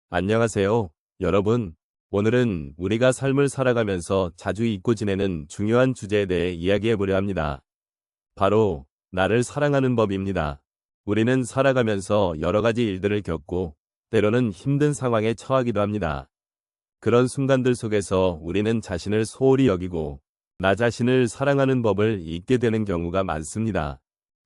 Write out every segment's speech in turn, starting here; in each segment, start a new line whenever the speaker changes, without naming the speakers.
안녕하세요, 여러분. 오늘은 우리가 삶을 살아가면서 자주 잊고 지내는 중요한 주제에 대해 이야기해보려 합니다. 바로, 나를 사랑하는 법입니다. 우리는 살아가면서 여러 가지 일들을 겪고, 때로는 힘든 상황에 처하기도 합니다. 그런 순간들 속에서 우리는 자신을 소홀히 여기고, 나 자신을 사랑하는 법을 잊게 되는 경우가 많습니다.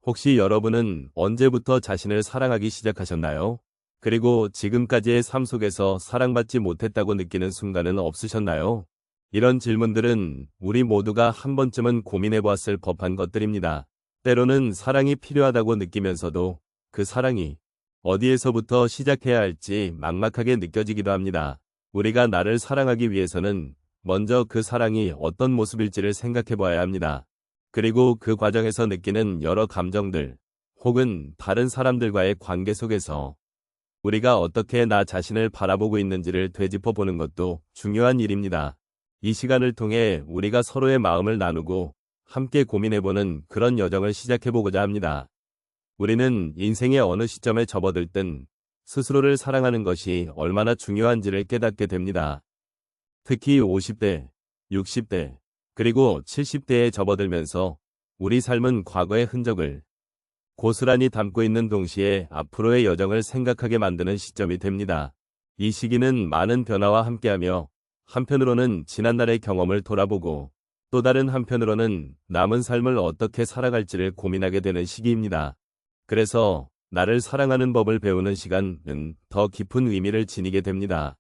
혹시 여러분은 언제부터 자신을 사랑하기 시작하셨나요? 그리고 지금까지의 삶 속에서 사랑받지 못했다고 느끼는 순간은 없으셨나요? 이런 질문들은 우리 모두가 한 번쯤은 고민해 보았을 법한 것들입니다. 때로는 사랑이 필요하다고 느끼면서도 그 사랑이 어디에서부터 시작해야 할지 막막하게 느껴지기도 합니다. 우리가 나를 사랑하기 위해서는 먼저 그 사랑이 어떤 모습일지를 생각해 보아야 합니다. 그리고 그 과정에서 느끼는 여러 감정들, 혹은 다른 사람들과의 관계 속에서 우리가 어떻게 나 자신을 바라보고 있는지를 되짚어 보는 것도 중요한 일입니다. 이 시간을 통해 우리가 서로의 마음을 나누고 함께 고민해보는 그런 여정을 시작해보고자 합니다. 우리는 인생의 어느 시점에 접어들든 스스로를 사랑하는 것이 얼마나 중요한지를 깨닫게 됩니다. 특히 50대, 60대, 그리고 70대에 접어들면서 우리 삶은 과거의 흔적을 고스란히 담고 있는 동시에 앞으로의 여정을 생각하게 만드는 시점이 됩니다. 이 시기는 많은 변화와 함께하며 한편으로는 지난날의 경험을 돌아보고 또 다른 한편으로는 남은 삶을 어떻게 살아갈지를 고민하게 되는 시기입니다. 그래서 나를 사랑하는 법을 배우는 시간은 더 깊은 의미를 지니게 됩니다.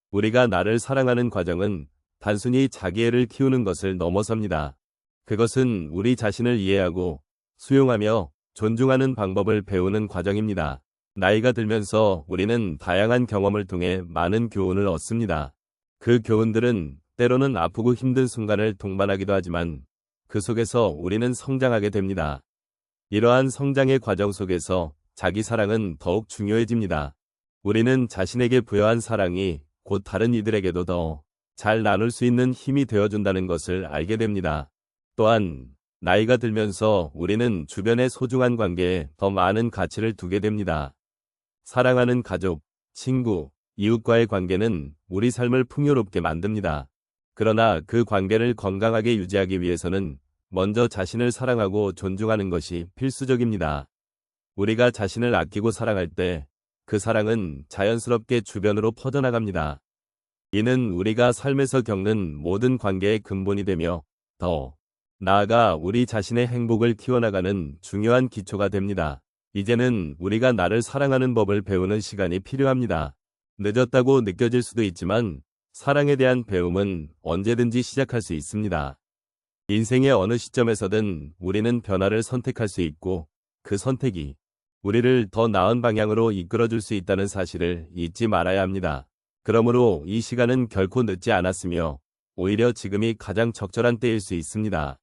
우리가 나를 사랑하는 과정은 단순히 자기애를 키우는 것을 넘어섭니다. 그것은 우리 자신을 이해하고 수용하며 존중하는 방법을 배우는 과정입니다. 나이가 들면서 우리는 다양한 경험을 통해 많은 교훈을 얻습니다. 그 교훈들은 때로는 아프고 힘든 순간을 동반하기도 하지만 그 속에서 우리는 성장하게 됩니다. 이러한 성장의 과정 속에서 자기 사랑은 더욱 중요해집니다. 우리는 자신에게 부여한 사랑이 곧 다른 이들에게도 더 잘 나눌 수 있는 힘이 되어준다는 것을 알게 됩니다. 또한 나이가 들면서 우리는 주변의 소중한 관계에 더 많은 가치를 두게 됩니다. 사랑하는 가족, 친구, 이웃과의 관계는 우리 삶을 풍요롭게 만듭니다. 그러나 그 관계를 건강하게 유지하기 위해서는 먼저 자신을 사랑하고 존중하는 것이 필수적입니다. 우리가 자신을 아끼고 사랑할 때 그 사랑은 자연스럽게 주변으로 퍼져나갑니다. 이는 우리가 삶에서 겪는 모든 관계의 근본이 되며 더 나아가 우리 자신의 행복을 키워나가는 중요한 기초가 됩니다. 이제는 우리가 나를 사랑하는 법을 배우는 시간이 필요합니다. 늦었다고 느껴질 수도 있지만 사랑에 대한 배움은 언제든지 시작할 수 있습니다. 인생의 어느 시점에서든 우리는 변화를 선택할 수 있고 그 선택이 우리를 더 나은 방향으로 이끌어줄 수 있다는 사실을 잊지 말아야 합니다. 그러므로 이 시간은 결코 늦지 않았으며 오히려 지금이 가장 적절한 때일 수 있습니다.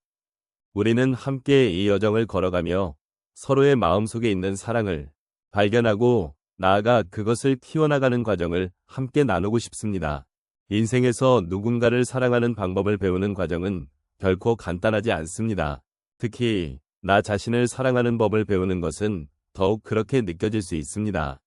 우리는 함께 이 여정을 걸어가며 서로의 마음속에 있는 사랑을 발견하고 나아가 그것을 키워나가는 과정을 함께 나누고 싶습니다. 인생에서 누군가를 사랑하는 방법을 배우는 과정은 결코 간단하지 않습니다. 특히 나 자신을 사랑하는 법을 배우는 것은 더욱 그렇게 느껴질 수 있습니다.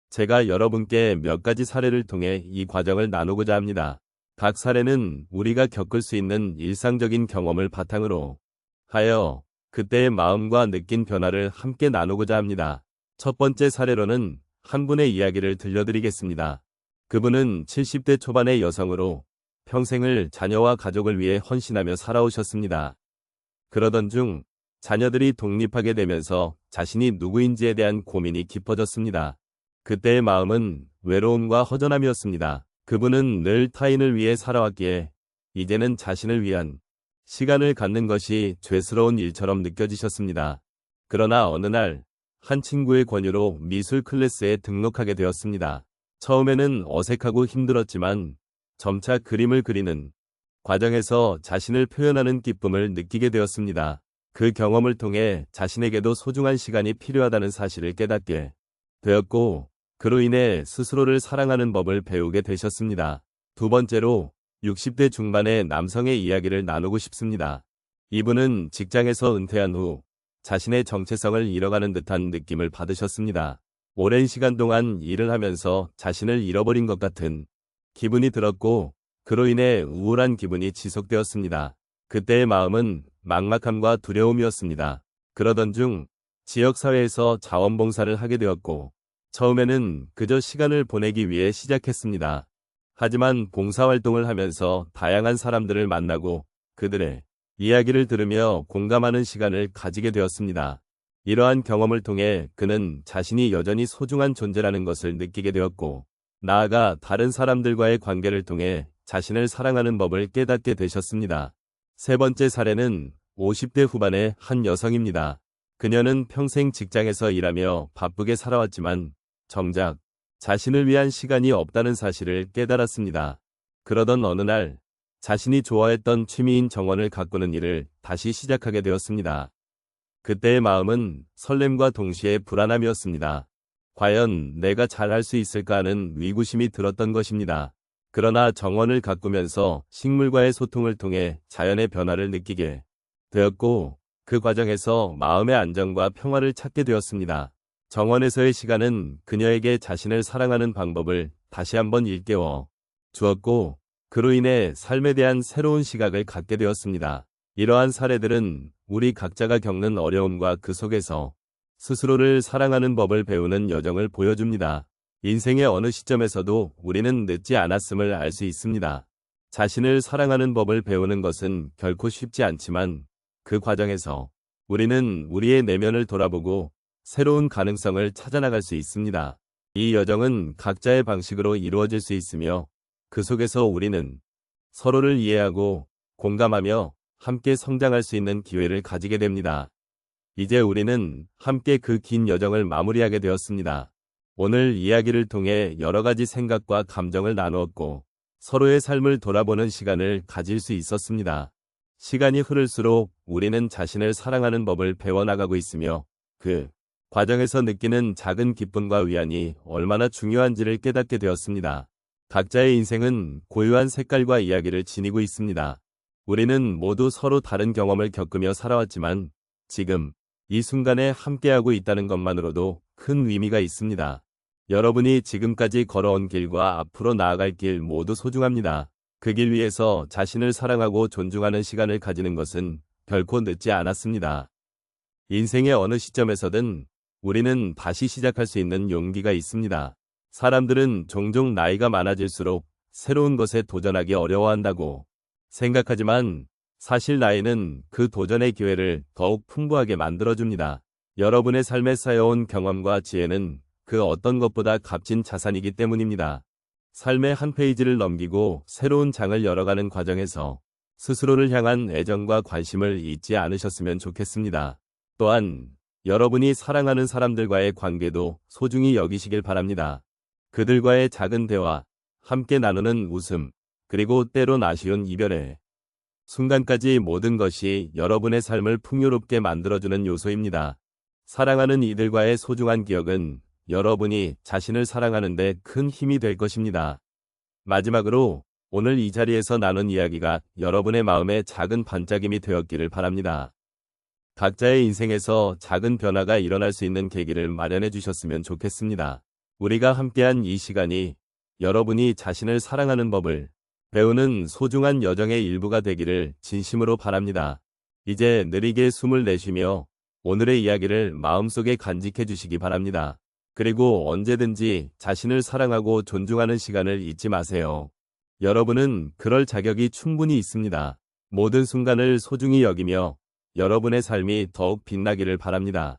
제가 여러분께 몇 가지 사례를 통해 이 과정을 나누고자 합니다. 각 사례는 우리가 겪을 수 있는 일상적인 경험을 바탕으로 하여 그때의 마음과 느낀 변화를 함께 나누고자 합니다. 첫 번째 사례로는 한 분의 이야기를 들려드리겠습니다. 그분은 70대 초반의 여성으로 평생을 자녀와 가족을 위해 헌신하며 살아오셨습니다. 그러던 중 자녀들이 독립하게 되면서 자신이 누구인지에 대한 고민이 깊어졌습니다. 그때의 마음은 외로움과 허전함이었습니다. 그분은 늘 타인을 위해 살아왔기에 이제는 자신을 위한 시간을 갖는 것이 죄스러운 일처럼 느껴지셨습니다. 그러나 어느 날 한 친구의 권유로 미술 클래스에 등록하게 되었습니다. 처음에는 어색하고 힘들었지만 점차 그림을 그리는 과정에서 자신을 표현하는 기쁨을 느끼게 되었습니다. 그 경험을 통해 자신에게도 소중한 시간이 필요하다는 사실을 깨닫게 되었고 그로 인해 스스로를 사랑하는 법을 배우게 되셨습니다. 두 번째로 60대 중반의 남성의 이야기를 나누고 싶습니다. 이분은 직장에서 은퇴한 후 자신의 정체성을 잃어가는 듯한 느낌을 받으셨습니다. 오랜 시간 동안 일을 하면서 자신을 잃어버린 것 같은 기분이 들었고 그로 인해 우울한 기분이 지속되었습니다. 그때의 마음은 막막함과 두려움이었습니다. 그러던 중 지역사회에서 자원봉사를 하게 되었고 처음에는 그저 시간을 보내기 위해 시작했습니다. 하지만 봉사활동을 하면서 다양한 사람들을 만나고 그들의 이야기를 들으며 공감하는 시간을 가지게 되었습니다. 이러한 경험을 통해 그는 자신이 여전히 소중한 존재라는 것을 느끼게 되었고 나아가 다른 사람들과의 관계를 통해 자신을 사랑하는 법을 깨닫게 되셨습니다. 세 번째 사례는 50대 후반의 한 여성입니다. 그녀는 평생 직장에서 일하며 바쁘게 살아왔지만 정작 자신을 위한 시간이 없다는 사실을 깨달았습니다. 그러던 어느 날 자신이 좋아했던 취미인 정원을 가꾸는 일을 다시 시작하게 되었습니다. 그때의 마음은 설렘과 동시에 불안함이었습니다. 과연 내가 잘할 수 있을까 하는 위구심이 들었던 것입니다. 그러나 정원을 가꾸면서 식물과의 소통을 통해 자연의 변화를 느끼게 되었고 그 과정에서 마음의 안정과 평화를 찾게 되었습니다. 정원에서의 시간은 그녀에게 자신을 사랑하는 방법을 다시 한번 일깨워 주었고 그로 인해 삶에 대한 새로운 시각을 갖게 되었습니다. 이러한 사례들은 우리 각자가 겪는 어려움과 그 속에서 스스로를 사랑하는 법을 배우는 여정을 보여줍니다. 인생의 어느 시점에서도 우리는 늦지 않았음을 알 수 있습니다. 자신을 사랑하는 법을 배우는 것은 결코 쉽지 않지만 그 과정에서 우리는 우리의 내면을 돌아보고 새로운 가능성을 찾아나갈 수 있습니다. 이 여정은 각자의 방식으로 이루어질 수 있으며 그 속에서 우리는 서로를 이해하고 공감하며 함께 성장할 수 있는 기회를 가지게 됩니다. 이제 우리는 함께 그 긴 여정을 마무리하게 되었습니다. 오늘 이야기를 통해 여러 가지 생각과 감정을 나누었고 서로의 삶을 돌아보는 시간을 가질 수 있었습니다. 시간이 흐를수록 우리는 자신을 사랑하는 법을 배워나가고 있으며 그 과정에서 느끼는 작은 기쁨과 위안이 얼마나 중요한지를 깨닫게 되었습니다. 각자의 인생은 고유한 색깔과 이야기를 지니고 있습니다. 우리는 모두 서로 다른 경험을 겪으며 살아왔지만 지금 이 순간에 함께하고 있다는 것만으로도 큰 의미가 있습니다. 여러분이 지금까지 걸어온 길과 앞으로 나아갈 길 모두 소중합니다. 그 길 위에서 자신을 사랑하고 존중하는 시간을 가지는 것은 결코 늦지 않았습니다. 인생의 어느 시점에서든 우리는 다시 시작할 수 있는 용기가 있습니다. 사람들은 종종 나이가 많아질수록 새로운 것에 도전하기 어려워한다고 생각하지만 사실 나이는 그 도전의 기회를 더욱 풍부하게 만들어줍니다. 여러분의 삶에 쌓여온 경험과 지혜는 그 어떤 것보다 값진 자산이기 때문입니다. 삶의 한 페이지를 넘기고 새로운 장을 열어가는 과정에서 스스로를 향한 애정과 관심을 잊지 않으셨으면 좋겠습니다. 또한 여러분이 사랑하는 사람들과의 관계도 소중히 여기시길 바랍니다. 그들과의 작은 대화, 함께 나누는 웃음, 그리고 때론 아쉬운 이별의 순간까지 모든 것이 여러분의 삶을 풍요롭게 만들어주는 요소입니다. 사랑하는 이들과의 소중한 기억은 여러분이 자신을 사랑하는 데 큰 힘이 될 것입니다. 마지막으로 오늘 이 자리에서 나눈 이야기가 여러분의 마음에 작은 반짝임이 되었기를 바랍니다. 각자의 인생에서 작은 변화가 일어날 수 있는 계기를 마련해 주셨으면 좋겠습니다. 우리가 함께한 이 시간이 여러분이 자신을 사랑하는 법을 배우는 소중한 여정의 일부가 되기를 진심으로 바랍니다. 이제 느리게 숨을 내쉬며 오늘의 이야기를 마음속에 간직해 주시기 바랍니다. 그리고 언제든지 자신을 사랑하고 존중하는 시간을 잊지 마세요. 여러분은 그럴 자격이 충분히 있습니다. 모든 순간을 소중히 여기며 여러분의 삶이 더욱 빛나기를 바랍니다.